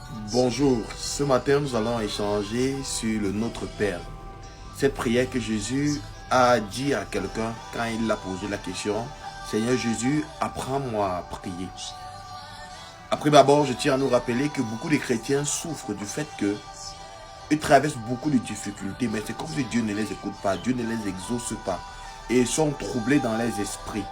Bonjour, ce matin nous allons échanger sur le Notre Père. Cette prière que Jésus a dit à quelqu'un quand il a posé la question, Seigneur Jésus, apprends-moi à prier. Après d'abord, je tiens à nous rappeler que beaucoup de chrétiens souffrent du fait qu'ils traversent beaucoup de difficultés, mais c'est comme si Dieu ne les écoute pas, Dieu ne les exauce pas et ils sont troublés dans les esprits.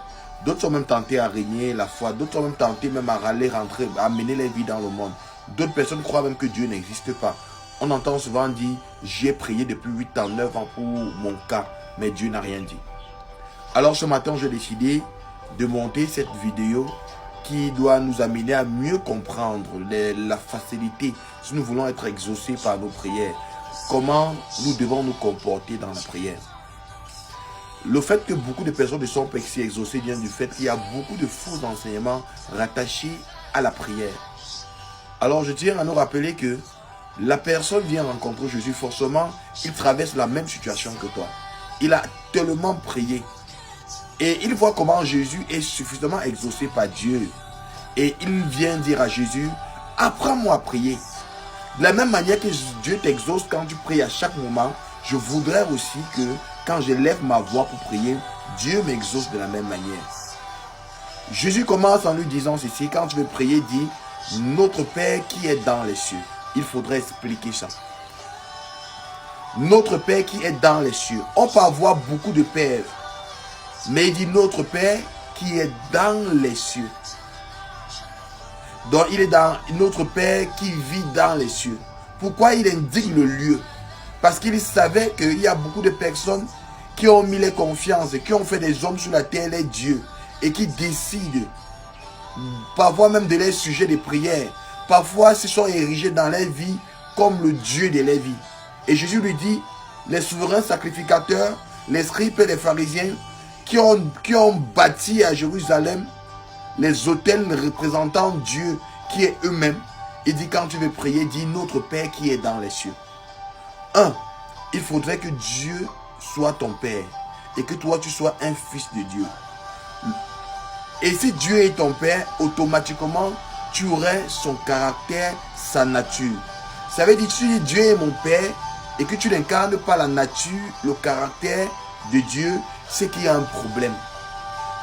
D'autres sont même tentés à régner la foi, d'autres sont même tentés même à râler, rentrer, à mener les vies dans le monde. D'autres personnes croient même que Dieu n'existe pas. On entend souvent dire, j'ai prié depuis 8 ans, 9 ans pour mon cas, mais Dieu n'a rien dit. Alors ce matin, j'ai décidé de monter cette vidéo qui doit nous amener à mieux comprendre la facilité si nous voulons être exaucés par nos prières. Comment nous devons nous comporter dans la prière. Le fait que beaucoup de personnes ne sont pas exaucées vient du fait qu'il y a beaucoup de faux enseignements rattachés à la prière. Alors je tiens à nous rappeler que la personne vient rencontrer Jésus, forcément, il traverse la même situation que toi. Il a tellement prié. Et il voit comment Jésus est suffisamment exaucé par Dieu. Et il vient dire à Jésus, apprends-moi à prier. De la même manière que Dieu t'exauce quand tu pries à chaque moment, je voudrais aussi que quand je lève ma voix pour prier, Dieu m'exauce de la même manière. Jésus commence en lui disant ceci, quand tu veux prier, dis, notre Père qui est dans les cieux. Il faudrait expliquer ça. Notre Père qui est dans les cieux. On peut avoir beaucoup de pères. Mais il dit notre Père qui est dans les cieux. Donc il est dans notre Père qui vit dans les cieux. Pourquoi il indique le lieu? Parce qu'il savait qu'il y a beaucoup de personnes qui ont mis les confiances et qui ont fait des hommes sur la terre, les dieux, et qui décident parfois même de leurs sujets de prière. Parfois, ils sont érigés dans leur vie comme le Dieu de leur vie. Et Jésus lui dit, les souverains sacrificateurs, les scribes et les pharisiens qui ont bâti à Jérusalem les autels représentant Dieu qui est eux-mêmes. Il dit, quand tu veux prier, dis notre Père qui est dans les cieux. 1. Il faudrait que Dieu soit ton Père et que toi, tu sois un fils de Dieu. Et si Dieu est ton Père, automatiquement, tu aurais son caractère, sa nature. Ça veut dire que si Dieu est mon Père et que tu n'incarnes pas la nature, le caractère de Dieu, c'est qu'il y a un problème.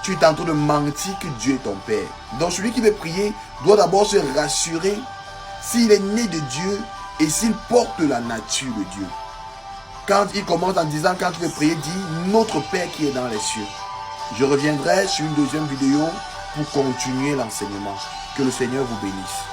Tu es en train de mentir que Dieu est ton Père. Donc celui qui veut prier doit d'abord se rassurer s'il est né de Dieu et s'il porte la nature de Dieu. Quand il commence en disant, quand tu veux prier, dis notre Père qui est dans les cieux. Je reviendrai sur une deuxième vidéo pour continuer l'enseignement. Que le Seigneur vous bénisse.